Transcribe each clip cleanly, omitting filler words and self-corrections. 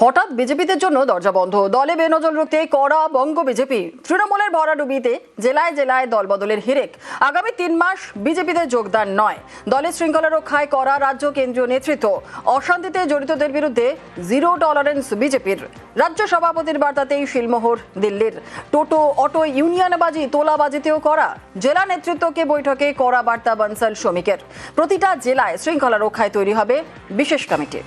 হঠাৎ বিজেপিদের জন্য দরজা বন্ধ, দলে বেনজল রুখতে কড়া বঙ্গ বিজেপি। তৃণমূলের ভরাডুবিতে জেলায় জেলায় দলবদলের হিড়েক। আগামী 3 মাস বিজেপিতে যোগদান নয়। দলের শৃঙ্খলা রক্ষায় করা রাজ্য কেন্দ্রীয় নেতৃত্ব। অশান্তিতে জড়িতদের বিরুদ্ধে জিরো টলারেন্স বিজেপির। রাজ্য সভাপতির বার্তাতেই শিলমোহর দিল্লির। টোটো অটো ইউনিয়নবাজি তোলাবাজিতেও করা। জেলা নেতৃত্বকে বৈঠকে কড়া বার্তা বনসাল শ্রমিকের। প্রতিটা জেলায় শৃঙ্খলা রক্ষায় তৈরি হবে বিশেষ কমিটি।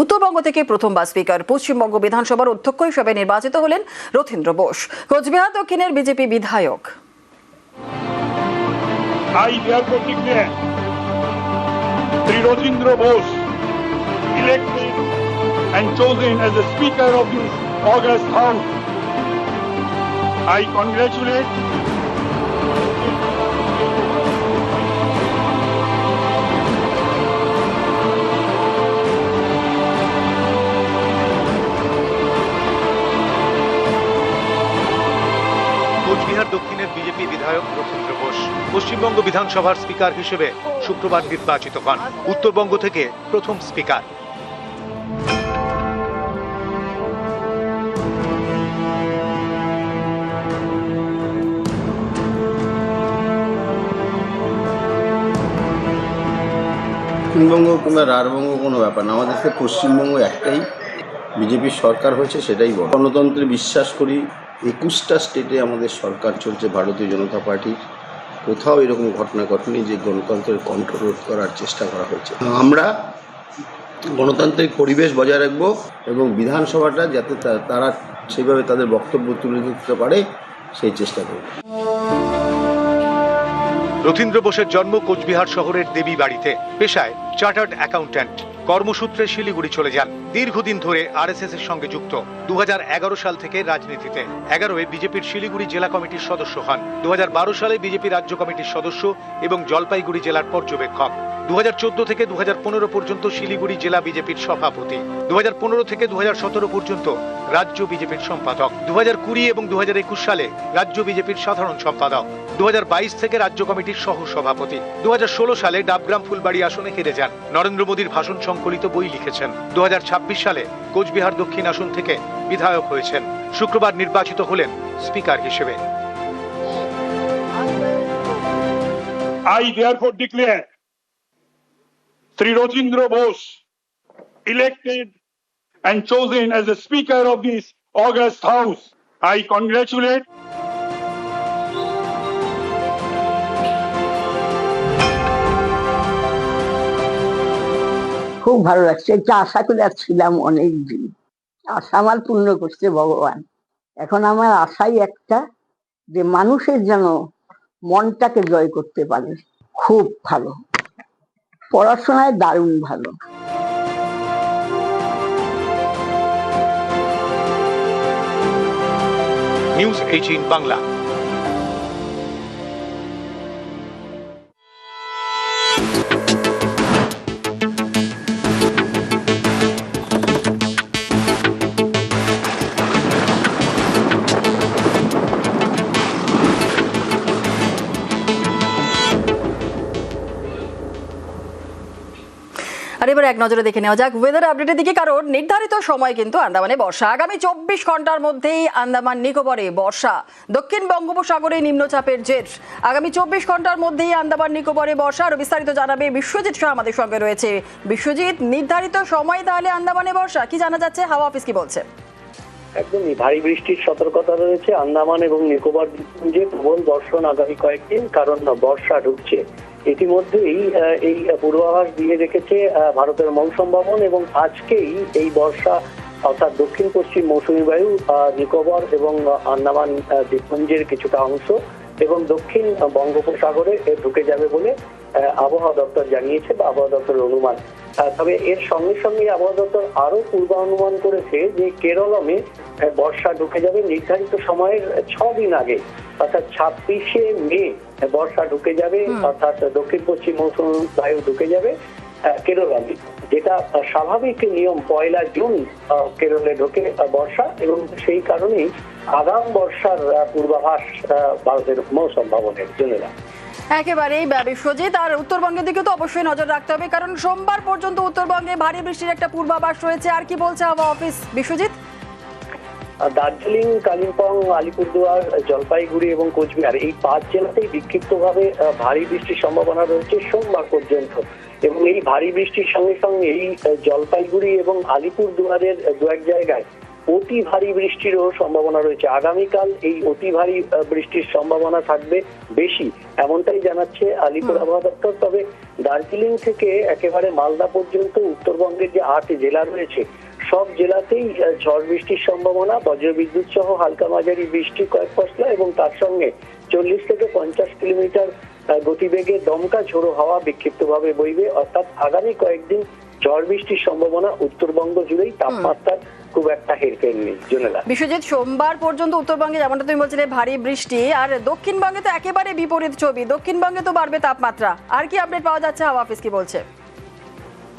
উত্তরবঙ্গ থেকে প্রথমবার স্পিকার, পশ্চিমবঙ্গ বিধানসভার অধ্যক্ষ হিসেবে নির্বাচিত হলেন রথীন্দ্র বোস, কোচবিহার দক্ষিণের বিজেপি বিধায়ক। I therefore declare Sri Rothendra Bose elected and chosen as the Speaker of this august House. I congratulate Cooch Behar দক্ষিণের বিজেপি বিধায়ক রথীন্দ্র বোস পশ্চিমবঙ্গ বিধানসভার স্পিকার হিসেবে শুক্রবার নির্বাচিত হন। উত্তরবঙ্গ থেকে প্রথম স্পিকার। দক্ষিণবঙ্গ কিংবা রাঢ়বঙ্গ কোনো ব্যাপার না, আমাদের দেশে পশ্চিমবঙ্গ একটাই, বিজেপির সরকার হয়েছে, সেটাই বড়। গণতন্ত্রে বিশ্বাস করি। 21টা স্টেটে আমাদের সরকার চলছে ভারতীয় জনতা পার্টির। কোথাও এরকম ঘটনা ঘটেনি যে গণতন্ত্রের কন্ট্রোল করার চেষ্টা করা হয়েছে। আমরা গণতান্ত্রিক পরিবেশ বজায় রাখবো এবং বিধানসভাটা যাতে তারা সেইভাবে তাদের বক্তব্য তুলে ধরতে পারে সেই চেষ্টা করব। রথীন্দ্র বোসের জন্ম কোচবিহার শহরের দেবী বাড়িতে। পেশায় চার্টার্ড অ্যাকাউন্ট্যান্ট। কর্মসূত্রে শিলিগুড়ি চলে যান। দীর্ঘদিন ধরে আরএসএস এর সঙ্গে যুক্ত। 2011 সাল থেকে রাজনীতিতে। 11-এ বিজেপির শিলিগুড়ি জেলা কমিটির সদস্য হন। 2012 সালে বিজেপি রাজ্য কমিটির সদস্য এবং জলপাইগুড়ি জেলার পর্যবেক্ষক। 2014 থেকে 2015 পর্যন্ত শিলিগুড়ি জেলা বিজেপির সভাপতি। 2015 থেকে 2017 পর্যন্ত রাজ্য বিজেপির সম্পাদক। 2020 এবং 2021 সালে রাজ্য বিজেপির সাধারণ সম্পাদক। 2022 থেকে রাজ্য কমিটির সহ সভাপতি। 2016 সালে ডাবগ্রাম ফুলবাড়ি আসনে হেরে যান। নরেন্দ্র মোদীর ভাষণ সংকলিত বই লিখেছেন। 2026 সালে কোচবিহার দক্ষিণ আসন থেকে বিধায়ক হয়েছেন। শুক্রবার নির্বাচিত হলেন স্পিকার হিসেবে। I therefore declare Sri Rothendra Bose elected and chosen as the Speaker of this august House. I congratulate খুব ভালো লাগছে। এটা আশা করে আসছিলাম অনেক দিন। আশা আমার পূর্ণ করছে ভগবান। এখন আমার আশাই একটা, যে মানুষের যেন মনটাকে জয় করতে পারে। খুব ভালো, পড়াশোনায় দারুণ ভালো। নিউজ 18 বাংলা। আর এবার এক নজরে দেখে নেওয়া যাক ওয়েদার আপডেটের দিকে, কারণ নির্ধারিত সময় কিন্তু আন্দামানে বর্ষা। আগামী 24 ঘন্টার মধ্যেই আন্দামান নিকোবরে বর্ষা। দক্ষিণ বঙ্গোপসাগরে নিম্নচাপের জের। আগামী 24 ঘন্টার মধ্যেই আন্দামান নিকোবরে বর্ষা। আর বিস্তারিত জানাবে বিশ্বজিৎ শাহ আমাদের সঙ্গে রয়েছে। বিশ্বজিৎ, নির্ধারিত সময় তাহলে আন্দামানে বর্ষা, কি জানা যাচ্ছে? হাওয়া অফিস কি বলছে? একদমই ভারী বৃষ্টির সতর্কতা রয়েছে আন্দামান এবং নিকোবর দ্বীপপুঞ্জে। প্রবল বর্ষণ আগামী কয়েকদিন, কারণ বর্ষা ঢুকছে। ইতিমধ্যেই এই পূর্বাভাস দিয়ে রেখেছে ভারতের মৌসুম ভবন, এবং আজকেই এই বর্ষা অর্থাৎ দক্ষিণ পশ্চিম মৌসুমী বায়ু নিকোবর এবং আন্দামান দ্বীপপুঞ্জের কিছুটা অংশ এবং দক্ষিণ বঙ্গোপসাগরে ঢুকে যাবে বলে আবহাওয়া দপ্তর জানিয়েছে, বা আবহাওয়া দপ্তরের অনুমান। তবে এর সঙ্গে সঙ্গে আবহাওয়া দপ্তর আরো পূর্বানুমান করেছে যে কেরলমে বর্ষা ঢুকে যাবে নির্ধারিত সময়ের 6 দিন আগে, অর্থাৎ 26শে মে বর্ষা ঢুকে যাবে, অর্থাৎ দক্ষিণ পশ্চিম মৌসুমী বায়ু ঢুকে যাবে কেরলে, যেটা স্বাভাবিক নিয়ম। 1 জুন কেরলে ঢোকে বর্ষা, এবং সেই কারণেই আগাম বর্ষার পূর্বাভাস ভারতের মৌসুম ভবনের জন্য। একেবারেই বিশ্বজিৎ, আর উত্তরবঙ্গের দিকে তো অবশ্যই নজর রাখতে হবে, কারণ সোমবার পর্যন্ত উত্তরবঙ্গে ভারী বৃষ্টির একটা পূর্বাভাস রয়েছে। আর কি বলছে আবহাওয়া অফিস, বিশ্বজিৎ? দার্জিলিং, কালিম্পং, আলিপুরদুয়ার, জলপাইগুড়ি এবং কোচবিহার এই 5 জেলাতেই বিক্ষিপ্তভাবে ভারী বৃষ্টির সম্ভাবনা রয়েছে সোমবার পর্যন্ত। এবং এই ভারী বৃষ্টির সঙ্গে সঙ্গে এই জলপাইগুড়ি এবং আলিপুরদুয়ারের দু এক জায়গায় অতি ভারী বৃষ্টিরও সম্ভাবনা রয়েছে। আগামীকাল এই অতি ভারী বৃষ্টির সম্ভাবনা থাকবে বেশি, এমনটাই জানাচ্ছে আলিপুর আবহাওয়া দপ্তর। তবে দার্জিলিং থেকে একেবারে মালদা পর্যন্ত উত্তরবঙ্গের যে 8 জেলা রয়েছে সব জেলাতেই ঝড় বৃষ্টির সম্ভাবনা, বজ্রবিদ্যুৎ সহ হালকা মাঝারি বৃষ্টি কয়েক পশলা এবং তার সঙ্গে 40 থেকে 50 কিলোমিটার গতিবেগে দমকা ঝোড়ো হাওয়া বিক্ষিপ্তভাবে বইবে। অর্থাৎ আগামী কয়েকদিন ঝড় বৃষ্টির সম্ভাবনা উত্তরবঙ্গ জুড়েই, তাপমাত্রার খুব একটা হেরফের নেই। জোনেলা, বিশ্বজিৎ, সোমবার পর্যন্ত উত্তরবঙ্গে যেমনটা তুমি বলছিলে ভারী বৃষ্টি, আর দক্ষিণবঙ্গে তো একেবারে বিপরীত ছবি, দক্ষিণবঙ্গে তো বাড়বে তাপমাত্রা। আর কি আপডেট পাওয়া যাচ্ছে, হাওয়া অফিস কি বলছে?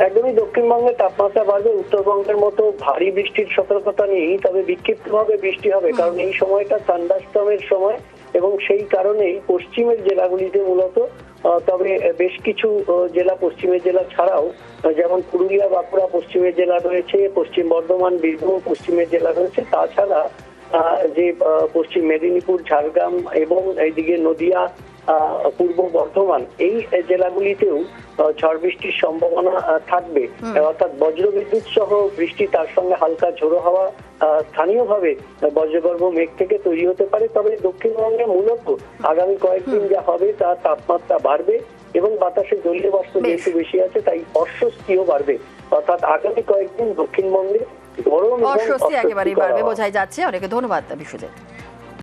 একদমই দক্ষিণবঙ্গে তাপমাত্রা বাড়বে, উত্তরবঙ্গের মতো ভারী বৃষ্টির সতর্কতা নেই, তবে বিক্ষিপ্তভাবে বৃষ্টি হবে, কারণ এই সময়টা থান্ডারস্টর্মের সময় এবং সেই কারণেই পশ্চিমের জেলাগুলিতে মূলত, তবে বেশ কিছু জেলা পশ্চিমের জেলা ছাড়াও, যেমন পুরুলিয়া, বাঁকুড়া পশ্চিমের জেলা রয়েছে, পশ্চিম বর্ধমান, বীরভূম পশ্চিমের জেলা রয়েছে, তাছাড়া যে পশ্চিম মেদিনীপুর, ঝাড়গ্রাম এবং এইদিকে নদিয়া, পূর্ব বর্ধমান এই জেলাগুলিতেও ঝড় বৃষ্টির সম্ভাবনা থাকবে। অর্থাৎ বজ্রবিদ্যুৎ সহ বৃষ্টি, তার সঙ্গে হালকা ঝোড়ো হাওয়া, স্থানীয়ভাবে বজ্রগর্ভ মেঘ থেকে তৈরি হতে পারে। তবে দক্ষিণবঙ্গে মূলত আগামী কয়েকদিন যা হবে তার তাপমাত্রা বাড়বে এবং বাতাসে জলীয় বাষ্প যেহেতু বেশি আছে তাই অস্বস্তিও বাড়বে। অর্থাৎ আগামী কয়েকদিন দক্ষিণবঙ্গে গরম এবং অস্বস্তি একেবারেই বাড়বে অস্বস্তিকর বোঝাই যাচ্ছে। অনেক ধন্যবাদ বিশ্বজিৎ।